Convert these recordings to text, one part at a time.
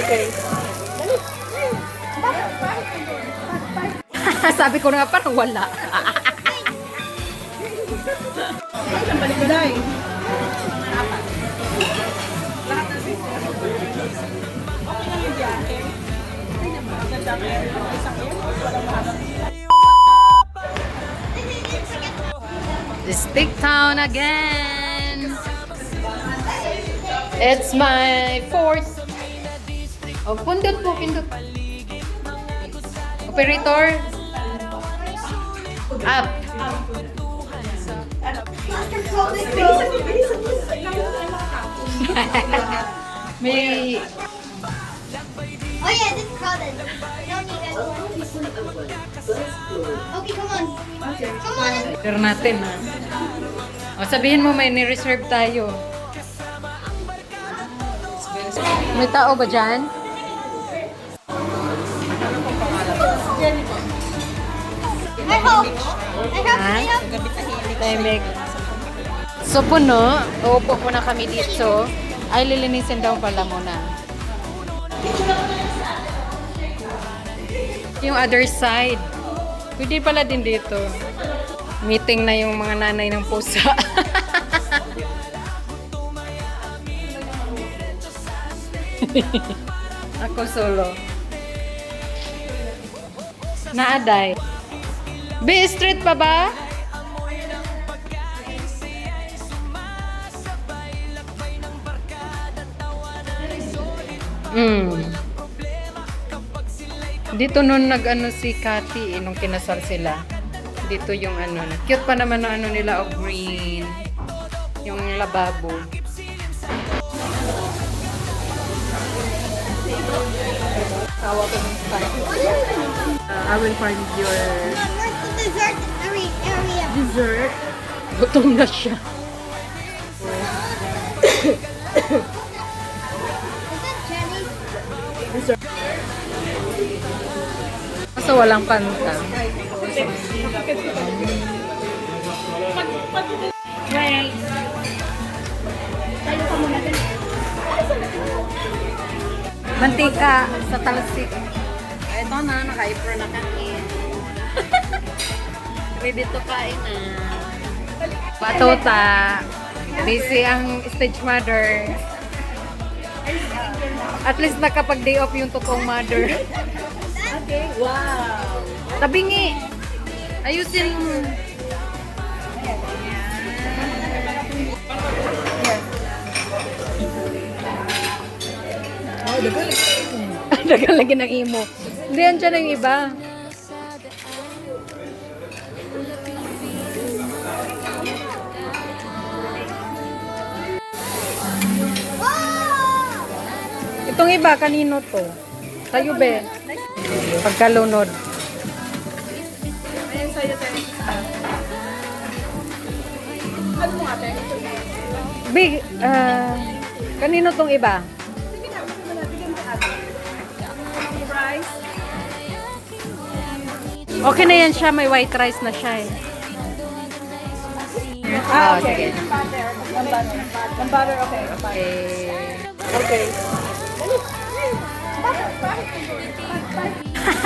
Okay. Sabi ko na nga parang wala. Balik ko na eh. Stick Town again. It's my fourth. Oh, pindot po, pindot. Operator. Up. May... Oh yeah, this is crowded. No need anyone. Okay, come on. Come on. Pero natin ha. O, sabihin mo may ni-reserve tayo. May tao ba dyan? I hope. Ha? Tahimik. So puno, uupo muna kami dito. Ay, lilinisin daw pala muna. Yung other side. Pwede pala din dito. Meeting na yung mga nanay ng pusa. Ako solo. Naaday. B Street pa ba? Dito nun nag-ano si Cathy nung kinasal sila. Dito yung ano. Cute pa naman ang ano nila of green. Yung lababo. I will find your Come on, where's the dessert area? dessert. Gutom na siya. Is that jelly? Kaso walang pantang. Mantika sa talsik. Ito na, naka-apron na kami. Ready to kain na. Patota. Busy ang stage mother. At least nakapag-day off yung totoong mother. Okay, wow. Tabingi. Ayusin mo. Oh, dagal. Dagal lagi ng imo. Hindi yan dyan ang iba. Itong iba, kanino to? Tayo be. Pagkalunod. Ayan sa'yo, Tere. Ano mo ate? Big, kanino tong iba? Sige na, bigyan mo ate. Rice. Okay na yan siya, may white rice na siya eh. Ah, sige. okay. Butter. Ng butter, okay. Okay. Okay.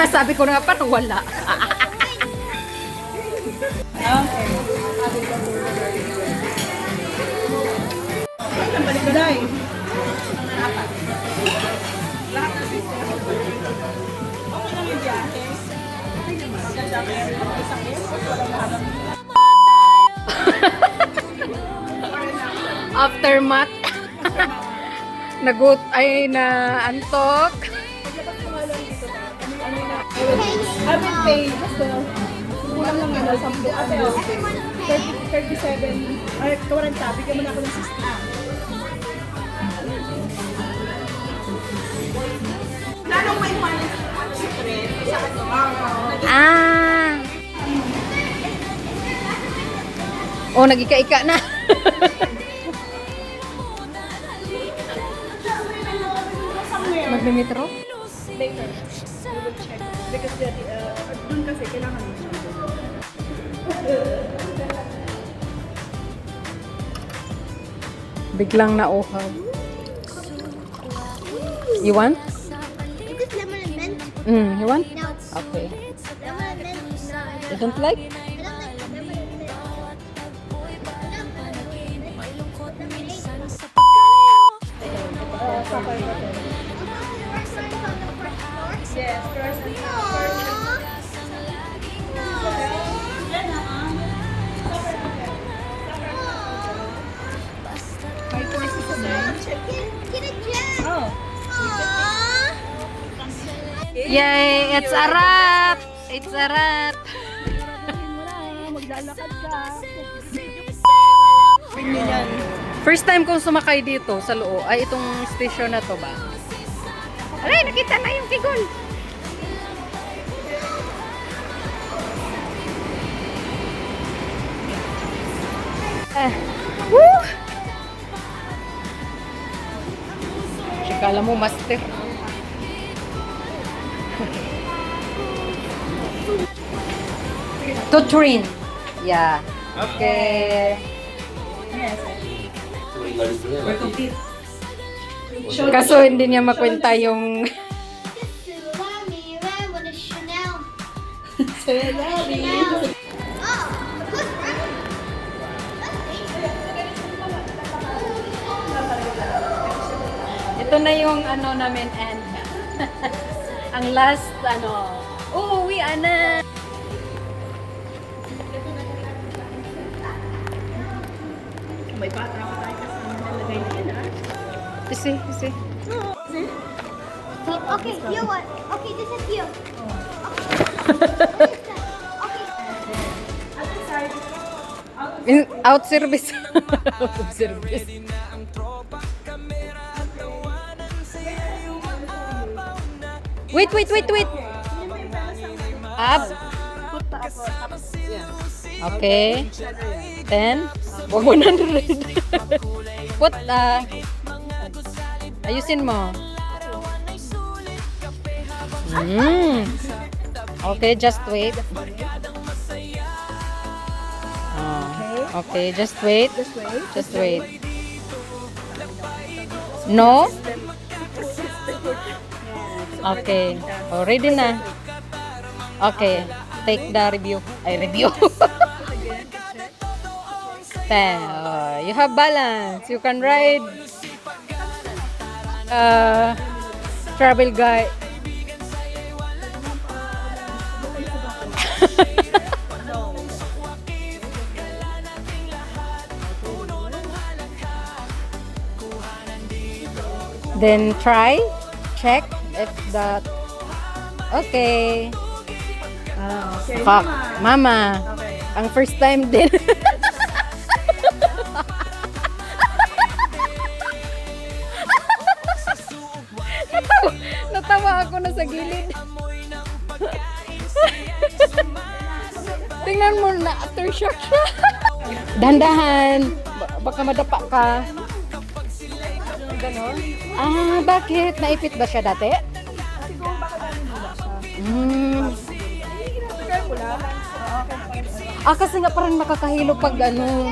Sabi ko na nga, parang wala. Okay. Balik ko na eh. Okay lang yung biyahe. Maganda ka yung isang years. Walang habang. Aftermath. Nagut ay na antok. Paglabas ko nga lang dito na. Ano na? I will pay. Basta. Kulang lang ano. 10. Ate, 37. Ay, 40. Bigyan mo na ako ng 60. Lalong may secret sa ano. Ah. Oh, nagika-ika na. Magme-metro? Later. We will check. Because dun kasi kailangan mo siya. Biglang nauhaw. You want? You want? No. Okay. That one and then You don't like? I don't like that one and then. Yes, first and my course is Get a gem. Oh. Aww. Yay! It's a wrap! It's a wrap! Maglalakad ka. First time kong sumakay dito sa loo, ay itong station na to ba? Alay, nakita na yung tigol! Woo! Kala mo, master. To train. Yeah. Okay. We're complete. Kaso hindi niya makwenta yung Salami, I want a Chanel. Salami. Oh, look, ito na yung ano namin and ang last ano. Uuwi na. May bata pa tayo kasi nalagay na yan, ah. Isi. Okay, you what? Okay, this is you. Okay. Out service. Out of service. Wait. Up. Okay. 10. 100. Put, ayusin mo. Okay, just wait. Okay, just wait. Just wait. No? Okay. Oh, ready na. Okay. Take the review. Review. 10. You have balance. You can ride travel guide. Then try, check if that okay. Okay, Fuck, mama. Okay. Ang first time din. Natawa ako na sa gilid. Tingnan mo na aftershock siya. Dandahan. Baka madapa ka. Ganon. Bakit? Naipit ba siya dati? Siguro baka galing mula siya. Try mo lang. Kasi nga parang nakakahilo pag ano.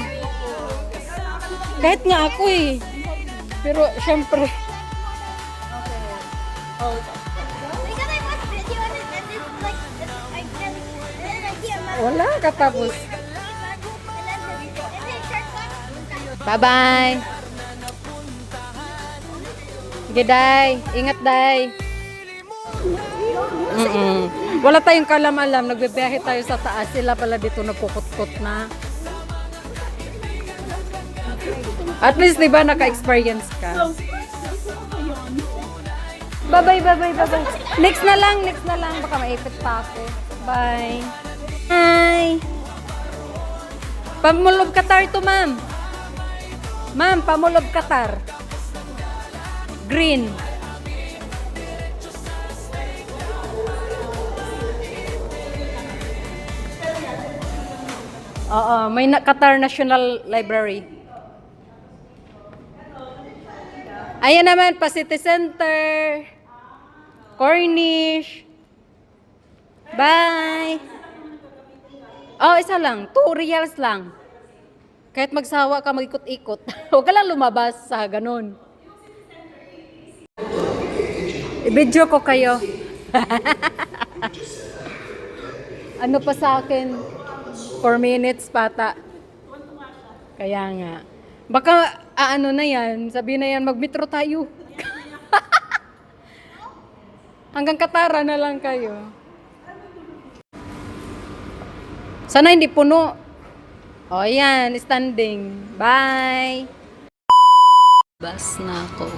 Kahit nga ako eh. Pero syempre. Oh, Because I watched video and it's like, I can, and then I hear my Wala ka tapos. and then shark one. Bye-bye. Sige, Day. Ingat, Day. Wala tayong kalam-alam. Nagbibiyahe tayo sa taas. Sila pala dito nagkukot-kot na. At least, di ba, naka-experience ka? Bye-bye. Next na lang. Baka maipit pa ako. Bye. Hi. Pamulob Qatar to, ma'am. Ma'am, Pamulob Qatar. Green. Oo, may Qatar National Library. Ayan naman, pa City Center. Cornish. Bye. Oh, isa lang. 2 reals lang. Kahit magsawa ka, mag-ikot-ikot. Huwag ka lang lumabas sa ganun. I-video ko kayo. Ano pa sa akin? 4 minutes pata. Kaya nga. Baka ano na yan, sabi na yan, mag-metro tayo. Hanggang Katara na lang kayo. Sana hindi puno. O yan, standing. Bye! Bus na ako.